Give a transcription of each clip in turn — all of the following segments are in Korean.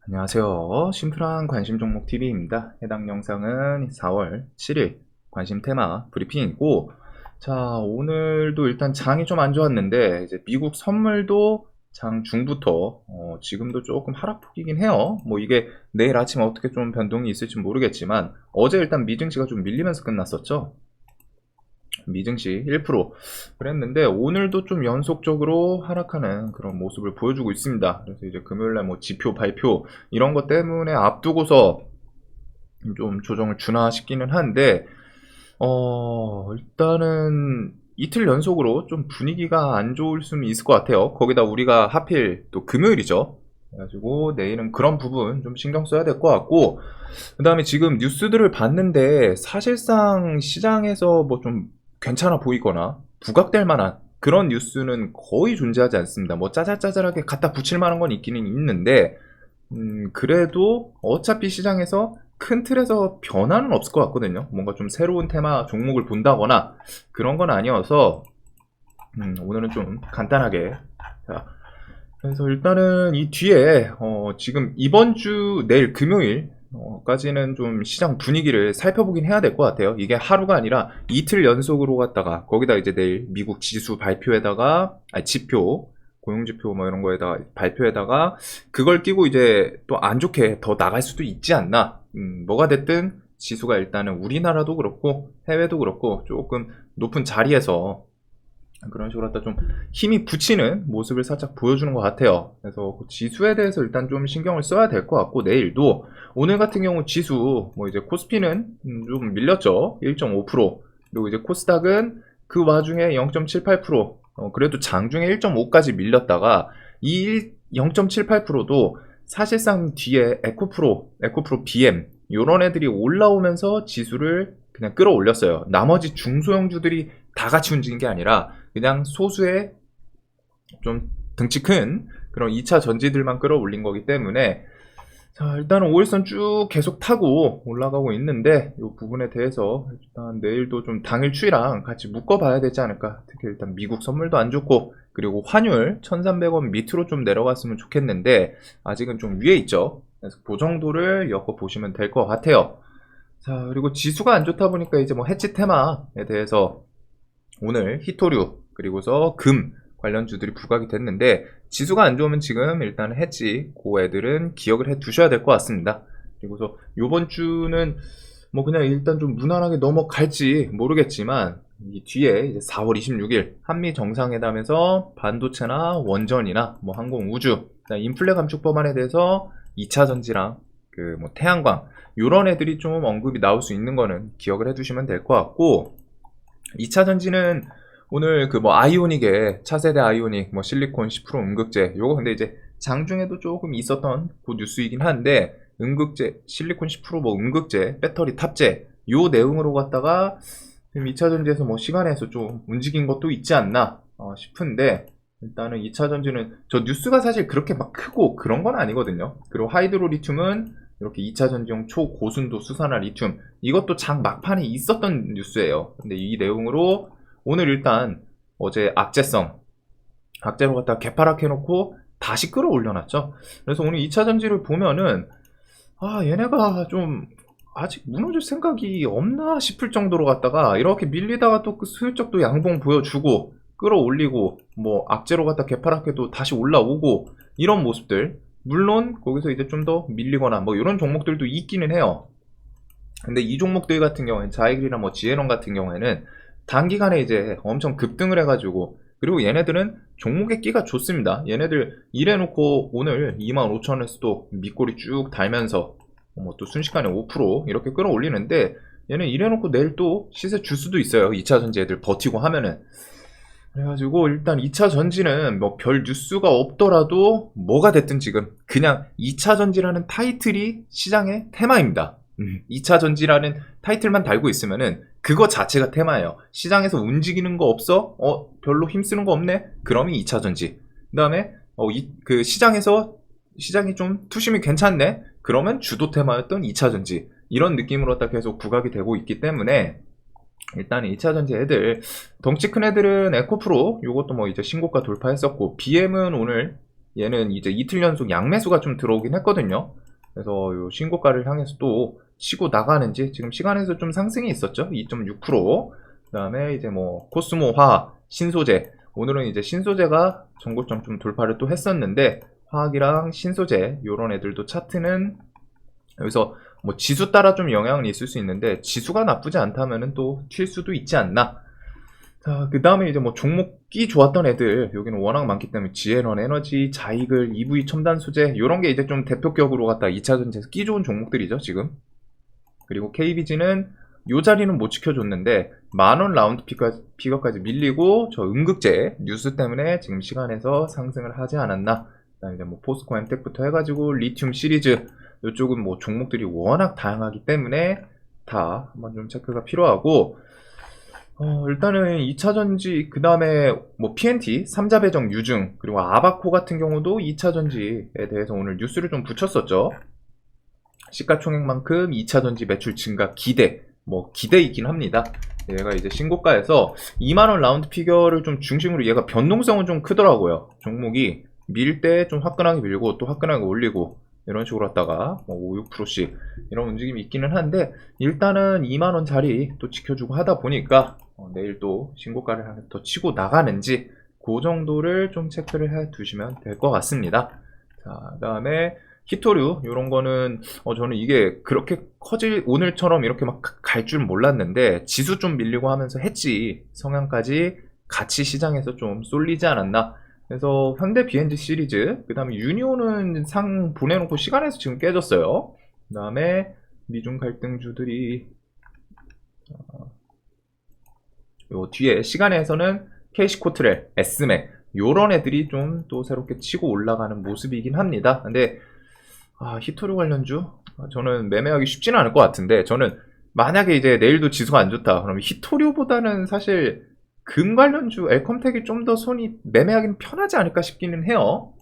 안녕하세요. 심플한 관심 종목 TV입니다. 해당 영상은 4월 7일 관심 테마 브리핑이고, 자, 오늘도 일단 장이 좀 안 좋았는데, 이제 미국 선물도 장 중부터, 지금도 조금 하락폭이긴 해요. 뭐 이게 내일 아침 어떻게 좀 변동이 있을지 모르겠지만, 어제 일단 미증시가 좀 밀리면서 끝났었죠. 미증시 1% 그랬는데 오늘도 좀 연속적으로 하락하는 그런 모습을 보여주고 있습니다. 그래서 이제 금요일날 뭐 지표 발표 이런 것 때문에 앞두고서 좀 조정을 주나 싶기는 한데, 일단은 이틀 연속으로 좀 분위기가 안 좋을 수는 있을 것 같아요. 거기다 우리가 하필 또 금요일이죠. 그래가지고 내일은 그런 부분 좀 신경 써야 될 것 같고, 그 다음에 지금 뉴스들을 봤는데 사실상 시장에서 뭐 좀 괜찮아 보이거나 부각될 만한 그런 뉴스는 거의 존재하지 않습니다. 뭐 짜잘짜잘하게 갖다 붙일 만한 건 있기는 있는데, 그래도 어차피 시장에서 큰 틀에서 변화는 없을 것 같거든요. 뭔가 좀 새로운 테마 종목을 본다거나 그런 건 아니어서, 오늘은 좀 간단하게. 자, 그래서 일단은 이 뒤에 지금 이번 주 내일 금요일 까지는 좀 시장 분위기를 살펴보긴 해야 될 것 같아요. 이게 하루가 아니라 이틀 연속으로 갔다가 거기다 이제 내일 미국 지수 발표에다가, 아니 지표, 고용지표 뭐 이런 거에다가 발표에다가 그걸 끼고 이제 또 안 좋게 더 나갈 수도 있지 않나. 뭐가 됐든 지수가 일단은 우리나라도 그렇고 해외도 그렇고 조금 높은 자리에서 그런 식으로 갖다 좀 힘이 붙이는 모습을 살짝 보여주는 것 같아요. 그래서 그 지수에 대해서 일단 좀 신경을 써야 될 것 같고, 내일도 오늘 같은 경우 지수 뭐 이제 코스피는 좀 밀렸죠. 1.5%. 그리고 이제 코스닥은 그 와중에 0.78%, 그래도 장중에 1.5까지 밀렸다가 이 0.78%도 사실상 뒤에 에코프로 BM 요런 애들이 올라오면서 지수를 그냥 끌어올렸어요. 나머지 중소형주들이 다 같이 움직인 게 아니라 그냥 소수의 좀 덩치 큰 그런 2차 전지들만 끌어올린 거기 때문에, 자, 일단은 5일선 쭉 계속 타고 올라가고 있는데 이 부분에 대해서 일단 내일도 좀 당일 추이랑 같이 묶어봐야 되지 않을까. 특히 일단 미국 선물도 안 좋고, 그리고 환율 1300원 밑으로 좀 내려갔으면 좋겠는데 아직은 좀 위에 있죠. 그래서 그 정도를 엮어 보시면 될 것 같아요. 자, 그리고 지수가 안 좋다 보니까 이제 뭐 해치 테마에 대해서 오늘 히토류 그리고서 금 관련주들이 부각이 됐는데, 지수가 안 좋으면 지금 일단 해지 그 애들은 기억을 해 두셔야 될 것 같습니다. 그리고서 요번 주는 뭐 그냥 일단 좀 무난하게 넘어갈지 모르겠지만, 이 뒤에 이제 4월 26일 한미 정상회담에서 반도체나 원전이나 뭐 항공 우주, 인플레 감축 법안에 대해서 2차 전지랑 그 뭐 태양광 요런 애들이 좀 언급이 나올 수 있는 거는 기억을 해 두시면 될 것 같고, 2차 전지는 오늘 그 뭐 아이오닉의 차세대 아이오닉 뭐 실리콘 10% 음극재 요거 근데 이제 장중에도 조금 있었던 그 뉴스이긴 한데, 음극재 실리콘 10%뭐 음극재 배터리 탑재 요 내용으로 갖다가 지금 2차 전지에서 뭐 시간에서 좀 움직인 것도 있지 않나 싶은데, 일단은 2차 전지는 저 뉴스가 사실 그렇게 막 크고 그런 건 아니거든요. 그리고 하이드로 리튬은 이렇게 2차 전지용 초고순도 수산화 리튬 이것도 장 막판에 있었던 뉴스예요. 근데 이 내용으로 오늘 일단 어제 악재로 갖다가 개파락 해놓고 다시 끌어올려놨죠. 그래서 오늘 2차 전지를 보면은 얘네가 좀 아직 무너질 생각이 없나 싶을 정도로 갖다가 이렇게 밀리다가 또 그 슬쩍 또 양봉 보여주고 끌어올리고 뭐 악재로 갖다 개파락해도 다시 올라오고 이런 모습들, 물론 거기서 이제 좀 더 밀리거나 뭐 이런 종목들도 있기는 해요. 근데 이 종목들 같은 경우에는 자이글이나 뭐 지에론 같은 경우에는 단기간에 이제 엄청 급등을 해가지고, 그리고 얘네들은 종목의 끼가 좋습니다. 얘네들 이래놓고 오늘 25,000원에서도 밑꼬리 쭉 달면서 뭐 또 순식간에 5% 이렇게 끌어올리는데, 얘는 이래놓고 내일 또 시세 줄 수도 있어요. 2차 전지 애들 버티고 하면은. 그래가지고 일단 2차 전지는 뭐 별 뉴스가 없더라도 뭐가 됐든 지금 그냥 2차 전지라는 타이틀이 시장의 테마입니다. 2차 전지라는 타이틀만 달고 있으면은 그거 자체가 테마예요. 시장에서 움직이는 거 없어? 별로 힘쓰는 거 없네? 그러면 2차 전지. 그 다음에 그 시장이 좀 투심이 괜찮네? 그러면 주도 테마였던 2차 전지. 이런 느낌으로 딱 계속 부각이 되고 있기 때문에, 일단 2차 전지 애들 덩치 큰 애들은 에코프로 요것도 뭐 이제 신고가 돌파했었고, BM은 오늘 얘는 이제 이틀 연속 양매수가 좀 들어오긴 했거든요. 그래서 요 신고가를 향해서 또 치고 나가는지, 지금 시간에서 좀 상승이 있었죠. 2.6%. 그 다음에 이제 뭐 코스모, 화, 신소재. 오늘은 이제 신소재가 전고점 좀 돌파를 또 했었는데, 화학이랑 신소재 요런 애들도 차트는 여기서 뭐 지수 따라 좀 영향은 있을 수 있는데, 지수가 나쁘지 않다면은 또 튈 수도 있지 않나. 자, 그 다음에 이제 뭐 종목이 좋았던 애들, 여기는 워낙 많기 때문에 지앤원 에너지, 자이글, EV 첨단 소재, 요런 게 이제 좀 대표격으로 갖다 2차 전지에서 끼 좋은 종목들이죠, 지금. 그리고 KBG는 요 자리는 못 지켜줬는데, 만원 라운드 피거까지 밀리고, 저 음극재 뉴스 때문에 지금 시간에서 상승을 하지 않았나. 그다음에 이제 뭐 포스코 엠텍부터 해가지고 리튬 시리즈, 요쪽은 뭐 종목들이 워낙 다양하기 때문에 다 한번 좀 체크가 필요하고, 일단은 2차전지, 그 다음에 뭐 PNT, 3자 배정 유증, 그리고 아바코 같은 경우도 2차전지에 대해서 오늘 뉴스를 좀 붙였었죠. 시가총액만큼 2차전지 매출 증가 기대, 뭐 기대이긴 합니다. 얘가 이제 신고가에서 2만원 라운드 피겨를 좀 중심으로 얘가 변동성은 좀 크더라고요. 종목이 밀 때 좀 화끈하게 밀고 또 화끈하게 올리고 이런 식으로 했다가 뭐 5, 6%씩 이런 움직임이 있기는 한데, 일단은 2만원 자리 또 지켜주고 하다 보니까 내일 또 신고가를 하나 더 치고 나가는지 그 정도를 좀 체크를 해 두시면 될 것 같습니다. 자, 그 다음에 히토류 이런 거는 저는 이게 그렇게 커질 오늘처럼 이렇게 막 갈 줄 몰랐는데, 지수 좀 밀리고 하면서 했지 성향까지 같이 시장에서 좀 쏠리지 않았나. 그래서 현대 BNG 시리즈, 그 다음에 유니온은 상 보내놓고 시간에서 지금 깨졌어요. 그 다음에 미중 갈등주들이 요 뒤에 시간에서는 캐시코트렐, 에스메 요런 애들이 좀 또 새롭게 치고 올라가는 모습이긴 합니다. 근데 히토류 관련주 저는 매매하기 쉽지는 않을 것 같은데, 저는 만약에 이제 내일도 지수가 안 좋다 그러면 히토류보다는 사실 금 관련주 엘컴텍이 좀 더 손이 매매하기는 편하지 않을까 싶기는 해요.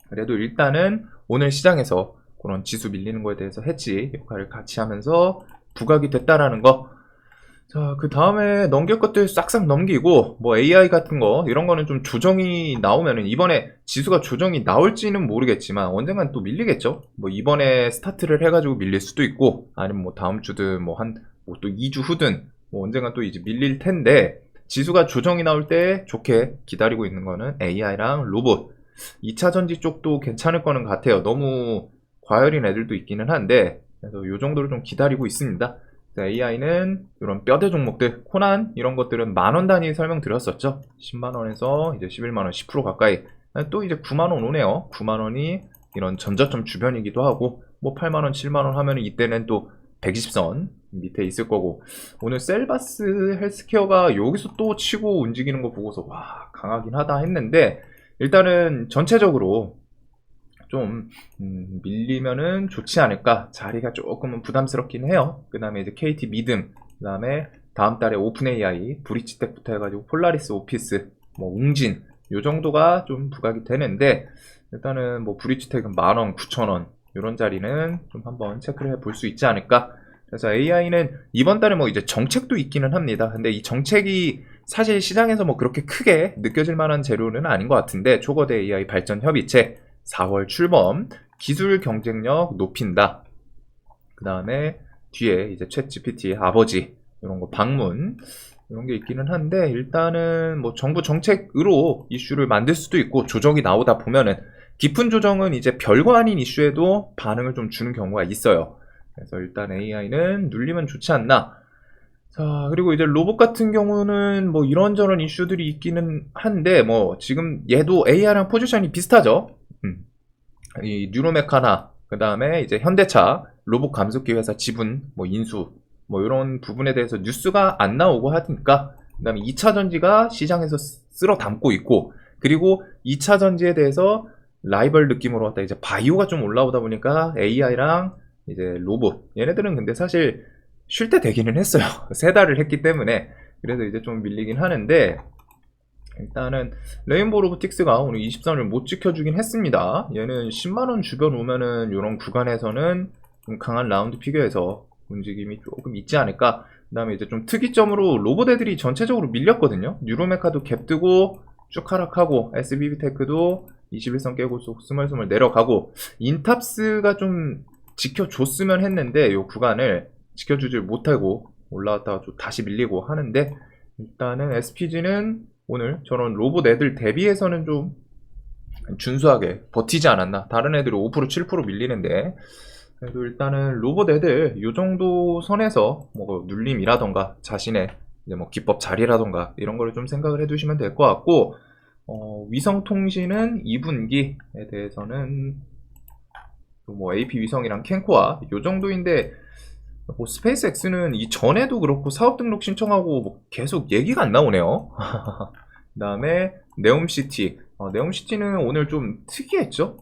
그래도 일단은 오늘 시장에서 그런 지수 밀리는 거에 대해서 해지 역할을 같이 하면서 부각이 됐다라는 거. 자, 그 다음에 넘길 것들 싹싹 넘기고, 뭐 AI 같은 거 이런 거는 좀 조정이 나오면은, 이번에 지수가 조정이 나올지는 모르겠지만 언젠간 또 밀리겠죠. 뭐 이번에 스타트를 해가지고 밀릴 수도 있고, 아니면 뭐 다음 주든 뭐 또 2주 후든 뭐 언젠간 또 이제 밀릴 텐데, 지수가 조정이 나올 때 좋게 기다리고 있는 거는 AI랑 로봇, 2차 전지 쪽도 괜찮을 거는 같아요. 너무 과열인 애들도 있기는 한데, 그래서 요 정도를 좀 기다리고 있습니다. AI는 이런 뼈대 종목들, 코난 이런 것들은 만원 단위 설명드렸었죠. 10만원에서 이제 11만원, 10% 가까이. 또 이제 9만원 오네요. 9만원이 이런 전저점 주변이기도 하고, 뭐 8만원, 7만원 하면은 이때는 또 120선 밑에 있을 거고, 오늘 셀바스 헬스케어가 여기서 또 치고 움직이는 거 보고서 와, 강하긴 하다 했는데, 일단은 전체적으로 좀 밀리면은 좋지 않을까. 자리가 조금은 부담스럽긴 해요. 그 다음에 이제 KT 믿음, 그 다음에 다음 달에 오픈 AI, 브리치텍부터 해가지고 폴라리스 오피스, 뭐 웅진 요 정도가 좀 부각이 되는데, 일단은 뭐 브리치텍은 10,000원, 9,000원 이런 자리는 좀 한번 체크를 해볼 수 있지 않을까. 그래서 AI는 이번 달에 뭐 이제 정책도 있기는 합니다. 근데 이 정책이 사실 시장에서 뭐 그렇게 크게 느껴질 만한 재료는 아닌 것 같은데, 초거대 AI 발전 협의체 4월 출범, 기술 경쟁력 높인다. 그 다음에 뒤에 이제 챗 GPT 아버지 이런 거 방문 이런 게 있기는 한데, 일단은 뭐 정부 정책으로 이슈를 만들 수도 있고, 조정이 나오다 보면은 깊은 조정은 이제 별거 아닌 이슈에도 반응을 좀 주는 경우가 있어요. 그래서 일단 AI는 눌리면 좋지 않나. 자, 그리고 이제 로봇 같은 경우는 뭐 이런저런 이슈들이 있기는 한데, 뭐 지금 얘도 AI랑 포지션이 비슷하죠. 이 뉴로메카나, 그 다음에 이제 현대차 로봇 감속기 회사 지분 뭐 인수 뭐 이런 부분에 대해서 뉴스가 안 나오고 하니까, 그 다음에 2차 전지가 시장에서 쓸어 담고 있고, 그리고 2차 전지에 대해서 라이벌 느낌으로 갖다 이제 바이오가 좀 올라오다 보니까 AI랑 이제 로봇 얘네들은 근데 사실 쉴 때 되기는 했어요. 3달을 했기 때문에. 그래서 이제 좀 밀리긴 하는데, 일단은 레인보우 로보틱스가 오늘 20선을 못 지켜주긴 했습니다. 얘는 10만원 주변 오면은 이런 구간에서는 좀 강한 라운드 피겨에서 움직임이 조금 있지 않을까. 그 다음에 이제 좀 특이점으로 로봇 애들이 전체적으로 밀렸거든요. 뉴로메카도 갭 뜨고 쭉 하락하고, SBB테크도 21선 깨고 스멀스멀 내려가고 인탑스가 좀 지켜줬으면 했는데 이 구간을 지켜주질 못하고 올라왔다가 좀 다시 밀리고 하는데 일단은 SPG는 오늘 저런 로봇 애들 대비해서는 좀 준수하게 버티지 않았나. 다른 애들이 5% 7% 밀리는데 그래도 일단은 로봇 애들 요 정도 선에서 뭐 눌림이라던가 자신의 이제 뭐 기법 자리라던가 이런 거를 좀 생각을 해두시면 될 것 같고 위성통신은 2분기에 대해서는 뭐 AP 위성이랑 캔코아 요 정도인데 뭐 스페이스X는 이전에도 그렇고 사업 등록 신청하고 뭐 계속 얘기가 안 나오네요. 그 다음에 네옴시티 네옴시티는 오늘 좀 특이했죠.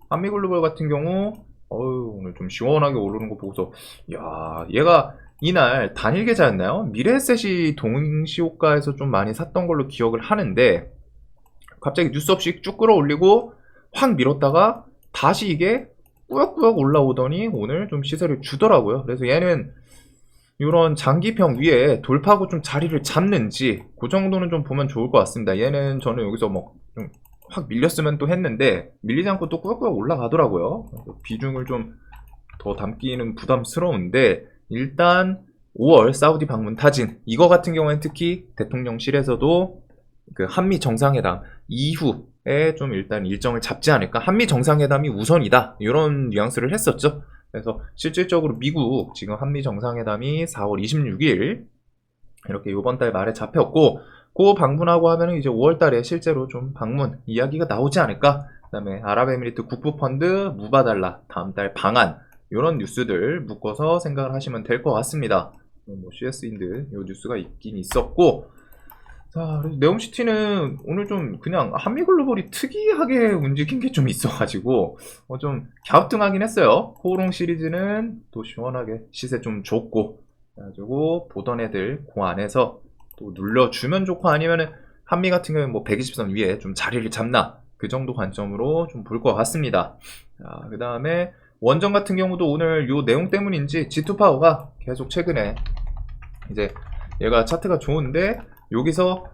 한미글로벌 같은 경우 오늘 좀 시원하게 오르는 거 보고서 야 얘가 이날 단일 계좌였나요? 미래에셋이 동시호가에서 좀 많이 샀던 걸로 기억을 하는데 갑자기 뉴스 없이 쭉 끌어올리고 확 밀었다가 다시 이게 꾸역꾸역 올라오더니 오늘 좀 시세를 주더라고요. 그래서 얘는 이런 장기평 위에 돌파하고 좀 자리를 잡는지 그 정도는 좀 보면 좋을 것 같습니다. 얘는 저는 여기서 뭐 좀 확 밀렸으면 또 했는데 밀리지 않고 또 꾸역꾸역 올라가더라고요. 비중을 좀 더 담기는 부담스러운데 일단 5월 사우디 방문 타진 이거 같은 경우에는 특히 대통령실에서도 그 한미 정상회담 이후에 좀 일단 일정을 잡지 않을까. 한미 정상회담이 우선이다 이런 뉘앙스를 했었죠. 그래서 실질적으로 미국 지금 한미 정상회담이 4월 26일 이렇게 이번 달 말에 잡혔고 그 방문하고 하면은 이제 5월 달에 실제로 좀 방문 이야기가 나오지 않을까. 그다음에 아랍에미리트 국부펀드 무바달라 다음 달 방한 이런 뉴스들 묶어서 생각을 하시면 될 것 같습니다. 뭐 CS인들 이 뉴스가 있긴 있었고 자, 그래서 네옴시티는 오늘 좀 그냥 한미글로벌이 특이하게 움직인 게 좀 있어가지고 좀 갸우뚱하긴 했어요. 호롱 시리즈는 또 시원하게 시세 좀 좋고 그래가지고 보던 애들 그 안에서 또 눌러주면 좋고 아니면은 한미 같은 경우는 뭐 120선 위에 좀 자리를 잡나 그 정도 관점으로 좀 볼 것 같습니다. 자, 그 다음에 원전 같은 경우도 오늘 요 내용 때문인지 G2파워가 계속 최근에 이제 얘가 차트가 좋은데 여기서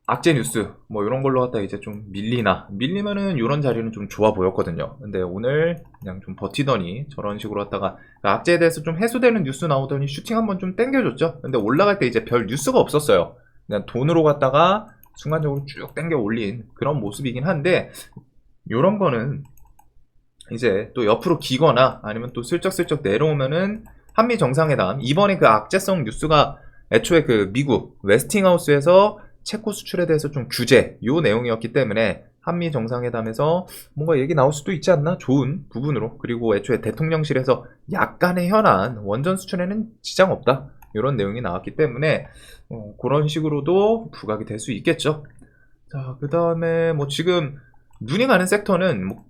악재 뉴스 뭐 이런 걸로 갖다 이제 좀 밀리면은 이런 자리는 좀 좋아 보였거든요. 근데 오늘 그냥 좀 버티더니 저런 식으로 갖다가 악재에 대해서 좀 해소되는 뉴스 나오더니 슈팅 한번 좀 땡겨줬죠. 근데 올라갈 때 이제 별 뉴스가 없었어요. 그냥 돈으로 갖다가 순간적으로 쭉 땡겨 올린 그런 모습이긴 한데 이런 거는 이제 또 옆으로 기거나 아니면 또 슬쩍슬쩍 내려오면은 한미 정상회담 이번에 그 악재성 뉴스가 애초에 그 미국 웨스팅하우스에서 체코 수출에 대해서 좀 규제 요 내용이었기 때문에 한미 정상회담에서 뭔가 얘기 나올 수도 있지 않나 좋은 부분으로 그리고 애초에 대통령실에서 약간의 현안 원전 수출에는 지장 없다 이런 내용이 나왔기 때문에 그런 식으로도 부각이 될 수 있겠죠. 자, 그 다음에 뭐 지금 눈이 가는 섹터는 뭐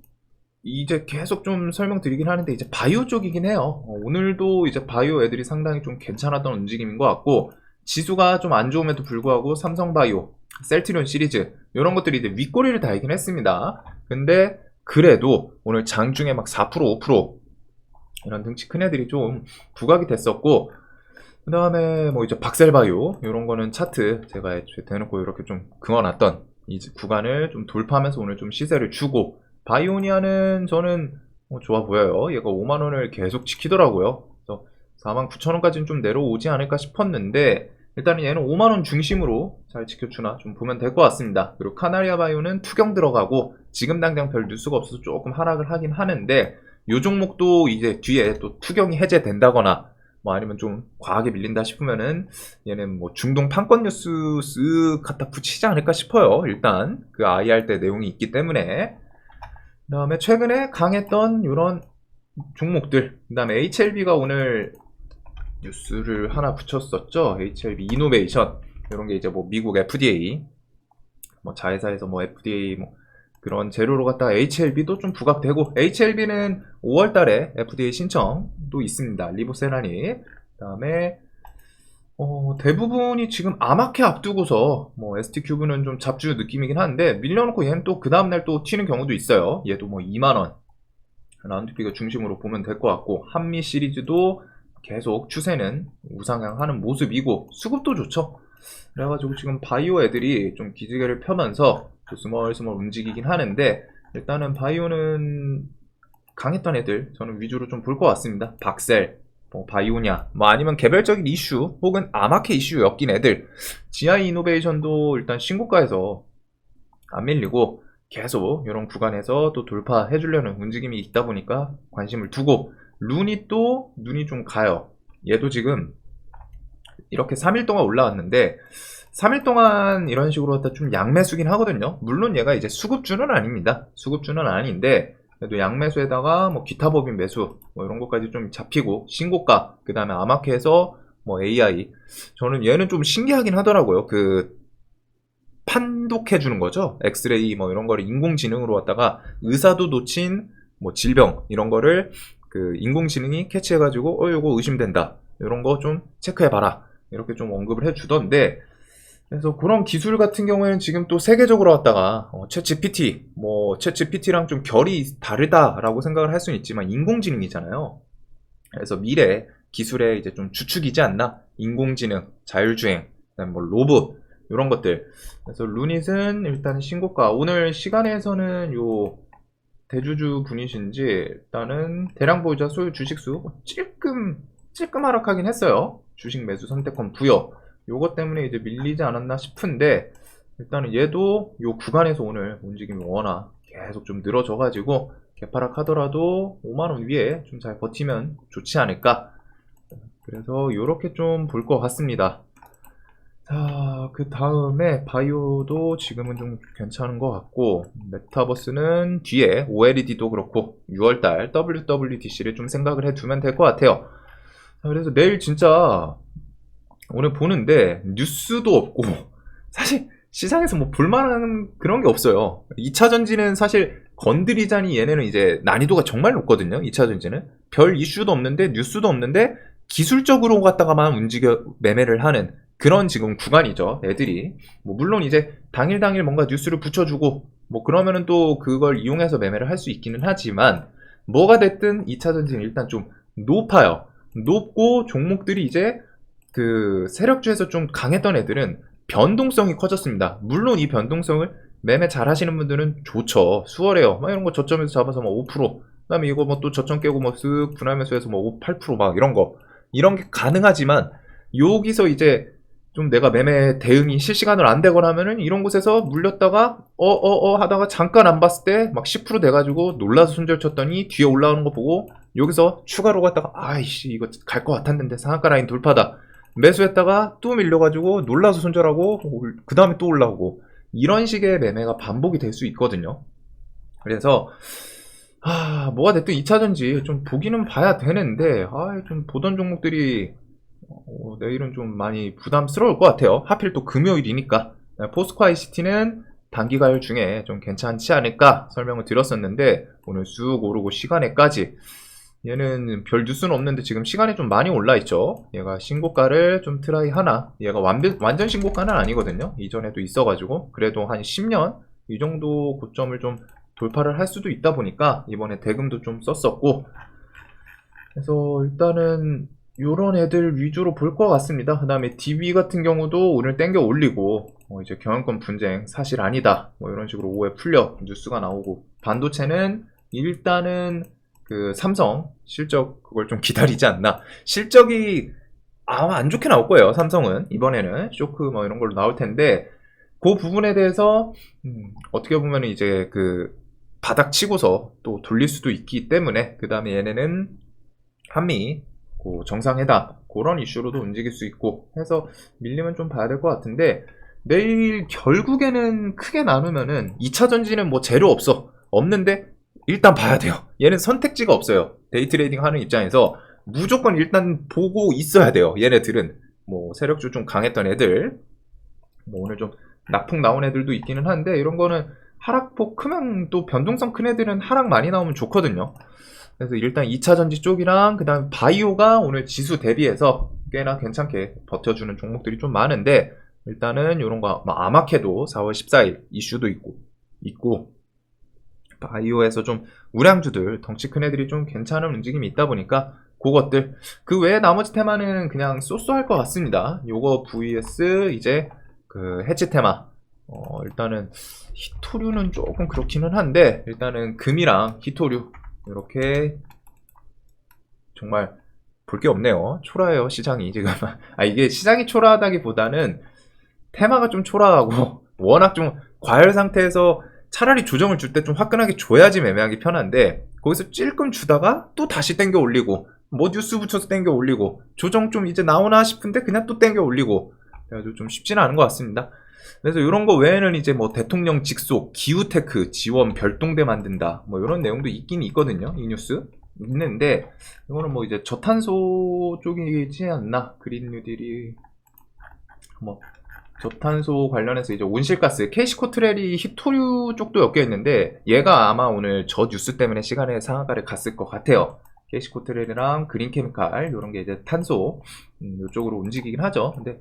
이제 계속 좀 설명드리긴 하는데 이제 바이오 쪽이긴 해요. 오늘도 이제 바이오 애들이 상당히 좀 괜찮았던 움직임인 것 같고 지수가 좀 안 좋음에도 불구하고 삼성바이오, 셀트리온 시리즈 이런 것들이 이제 윗꼬리를 달긴 했습니다. 근데 그래도 오늘 장중에 막 4%, 5% 이런 등치 큰 애들이 좀 부각이 됐었고 그 다음에 뭐 이제 박셀바이오 이런 거는 차트 제가 애초에 대놓고 이렇게 좀 그어놨던 이 구간을 좀 돌파하면서 오늘 좀 시세를 주고 바이오니아는 저는 좋아 보여요. 얘가 5만원을 계속 지키더라고요. 그래서 49,000원까지는 좀 내려오지 않을까 싶었는데 일단은 얘는 5만원 중심으로 잘 지켜주나 좀 보면 될 것 같습니다. 그리고 카나리아 바이오는 투경 들어가고 지금 당장 별 뉴스가 없어서 조금 하락을 하긴 하는데 이 종목도 이제 뒤에 또 투경이 해제된다거나 뭐 아니면 좀 과하게 밀린다 싶으면은 얘는 뭐 중동 판권 뉴스 쓱 갖다 붙이지 않을까 싶어요. 일단 그 IR 때 내용이 있기 때문에 그 다음에 최근에 강했던 이런 종목들 그 다음에 HLB가 오늘 뉴스를 하나 붙였었죠. HLB 이노베이션 이런 게 이제 뭐 미국 FDA 뭐 자회사에서 뭐 FDA 뭐 그런 재료로 갖다가 HLB도 좀 부각되고 HLB는 5월 달에 FDA 신청도 있습니다. 리보세라니 그 다음에 대부분이 지금 아마케 앞두고서 뭐 ST큐브는 좀 잡주 느낌이긴 한데 밀려놓고 얘는 또 그 다음날 또 튀는 경우도 있어요. 얘도 뭐 2만원 라운드피가 중심으로 보면 될 것 같고 한미 시리즈도 계속 추세는 우상향하는 모습이고 수급도 좋죠. 그래가지고 지금 바이오 애들이 좀 기지개를 펴면서 스멀스멀 움직이긴 하는데 일단은 바이오는 강했던 애들 저는 위주로 좀 볼 것 같습니다. 박셀, 뭐 바이오냐, 뭐 아니면 개별적인 이슈 혹은 아마케 이슈 엮인 애들. GI 이노베이션도 일단 신고가에서 안 밀리고 계속 이런 구간에서 또 돌파해 주려는 움직임이 있다 보니까 관심을 두고, 룬이 또 눈이 좀 가요. 얘도 지금 이렇게 3일 동안 올라왔는데 3일 동안 이런 식으로 갖다 좀 양매수긴 하거든요. 물론 얘가 이제 수급주는 아닙니다. 수급주는 아닌데 그래도 양매수에다가 뭐 기타 법인 매수 뭐 이런 것까지 좀 잡히고 신고가, 그 다음에 아마케에서 뭐 AI, 저는 얘는 좀 신기하긴 하더라고요. 그 판독해 주는 거죠. 엑스레이 뭐 이런 거를 인공지능으로 갖다가 의사도 놓친 뭐 질병 이런 거를 그 인공지능이 캐치해가지고 요거 의심된다, 이런 거 좀 체크해봐라, 이렇게 좀 언급을 해주던데, 그래서 그런 기술 같은 경우에는 지금 또 세계적으로 왔다가 챗GPT, 뭐 챗GPT랑 좀 결이 다르다라고 생각을 할 수는 있지만 인공지능이잖아요. 그래서 미래 기술의 이제 좀 주축이지 않나? 인공지능, 자율주행, 그다음에 뭐 로봇 이런 것들. 그래서 루닛은 일단 신고가. 오늘 시간에서는 요 대주주 분이신지 일단은 대량 보유자 소유 주식수 찔끔 하락하긴 했어요. 주식 매수 선택권 부여. 요것 때문에 이제 밀리지 않았나 싶은데, 일단은 얘도 요 구간에서 오늘 움직임이 워낙 계속 좀 늘어져가지고 개파락 하더라도 5만원 위에 좀 잘 버티면 좋지 않을까. 그래서 요렇게 좀 볼 것 같습니다. 자, 그 다음에 바이오도 지금은 좀 괜찮은 것 같고, 메타버스는 뒤에 OLED도 그렇고 6월달 WWDC를 좀 생각을 해두면 될 것 같아요. 자, 그래서 내일 진짜 오늘 보는데 뉴스도 없고 사실 시장에서 뭐 볼만한 그런 게 없어요. 2차 전지는 사실 건드리자니 얘네는 이제 난이도가 정말 높거든요. 2차 전지는 별 이슈도 없는데 뉴스도 없는데 기술적으로 갖다가만 움직여 매매를 하는 그런 지금 구간이죠. 애들이 뭐 물론 이제 당일 뭔가 뉴스를 붙여주고 뭐 그러면은 또 그걸 이용해서 매매를 할 수 있기는 하지만, 뭐가 됐든 2차 전지는 일단 좀 높아요. 높고 종목들이 이제 그 세력주에서 좀 강했던 애들은 변동성이 커졌습니다. 물론 이 변동성을 매매 잘 하시는 분들은 좋죠. 수월해요. 막 이런 거 저점에서 잡아서 뭐 5%, 그다음에 이거 뭐 또 저점 깨고 뭐 쓱 분할매수해서 뭐 5, 8%막 이런 게 가능하지만, 여기서 이제 좀 내가 매매 대응이 실시간으로 안 되거나 하면은 이런 곳에서 물렸다가 하다가 잠깐 안 봤을 때 막 10% 돼가지고 놀라서 손절 쳤더니 뒤에 올라오는 거 보고 여기서 추가로 갔다가 아이씨 이거 갈 것 같았는데 상한가 라인 돌파다 매수했다가 또 밀려가지고 놀라서 손절하고 그 다음에 또 올라오고, 이런 식의 매매가 반복이 될 수 있거든요. 그래서 뭐가 됐든 2차전지 좀 보기는 봐야 되는데 좀 보던 종목들이 내일은 좀 많이 부담스러울 것 같아요. 하필 또 금요일이니까. 포스코 ICT는 단기가열 중에 좀 괜찮지 않을까 설명을 드렸었는데 오늘 쑥 오르고 시간에까지, 얘는 별 뉴스는 없는데 지금 시간이 좀 많이 올라 있죠. 얘가 신고가를 좀 트라이 하나. 얘가 완전 신고가는 아니거든요. 이전에도 있어가지고 그래도 한 10년 이 정도 고점을 좀 돌파를 할 수도 있다 보니까 이번에 대금도 좀 썼었고, 그래서 일단은 요런 애들 위주로 볼 것 같습니다. 그 다음에 DB 같은 경우도 오늘 땡겨 올리고 이제 경영권 분쟁 사실 아니다 뭐 이런 식으로 오해 풀려 뉴스가 나오고, 반도체는 일단은 그 삼성 실적 그걸 좀 기다리지 않나. 실적이 아마 안 좋게 나올 거예요. 삼성은 이번에는 쇼크 뭐 이런 걸로 나올 텐데, 그 부분에 대해서 어떻게 보면 이제 그 바닥 치고서 또 돌릴 수도 있기 때문에, 그 다음에 얘네는 한미 정상회담 그런 이슈로도 움직일 수 있고 해서 밀리면 좀 봐야 될 것 같은데, 내일 결국에는 크게 나누면은 2차 전지는 뭐 재료 없는데 일단 봐야 돼요. 얘는 선택지가 없어요. 데이트레이딩 하는 입장에서 무조건 일단 보고 있어야 돼요. 얘네들은 뭐 세력주 좀 강했던 애들, 뭐 오늘 좀 낙폭 나온 애들도 있기는 한데, 이런 거는 하락폭 크면 또 변동성 큰 애들은 하락 많이 나오면 좋거든요. 그래서 일단 2차 전지 쪽이랑 그 다음 바이오가 오늘 지수 대비해서 꽤나 괜찮게 버텨주는 종목들이 좀 많은데, 일단은 이런 거 아마케도 4월 14일 이슈도 있고 바이오에서 좀 우량주들 덩치 큰 애들이 좀 괜찮은 움직임이 있다 보니까 그것들, 그 외에 나머지 테마는 그냥 쏘쏘할 것 같습니다. 요거 vs 이제 그 해치 테마, 일단은 히토류는 조금 그렇기는 한데 일단은 금이랑 히토류 이렇게 정말 볼 게 없네요. 초라해요 시장이 지금. 이게 시장이 초라하다기보다는 테마가 좀 초라하고 워낙 좀 과열 상태에서 차라리 조정을 줄 때 좀 화끈하게 줘야지 매매하기 편한데 거기서 찔끔 주다가 또 다시 땡겨 올리고 뭐 뉴스 붙여서 땡겨 올리고 조정 좀 이제 나오나 싶은데 그냥 또 땡겨 올리고 그래가지고 좀 쉽지는 않은 것 같습니다. 그래서 이런 거 외에는 이제 뭐 대통령 직속 기후테크 지원 별동대 만든다 뭐 이런 내용도 있긴 있거든요. 이 뉴스 있는데 이거는 뭐 이제 저탄소 쪽이지 않나. 그린 뉴딜이 뭐 저탄소 관련해서 이제 온실가스 캐시코트렐이 히토류 쪽도 엮여 있는데 얘가 아마 오늘 저 뉴스 때문에 시간의 상한가를 갔을 것 같아요. 캐시코트렐이랑 그린케미칼 이런 게 이제 탄소 이쪽으로 움직이긴 하죠. 근데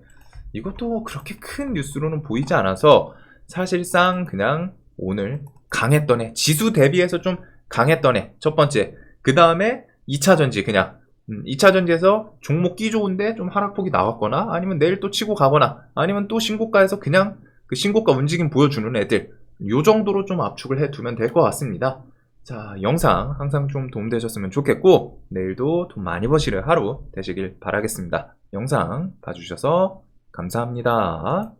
이것도 그렇게 큰 뉴스로는 보이지 않아서 사실상 그냥 오늘 강했던 애 지수 대비해서 좀 강했던 애 첫 번째 그 다음에 2차전지 그냥 2차전지에서 종목 끼 좋은데 좀 하락폭이 나왔거나 아니면 내일 또 치고 가거나 아니면 또 신고가에서 그냥 그 신고가 움직임 보여주는 애들 요 정도로 좀 압축을 해두면 될 것 같습니다. 자, 영상 항상 좀 도움되셨으면 좋겠고 내일도 돈 많이 버시는 하루 되시길 바라겠습니다. 영상 봐주셔서 감사합니다.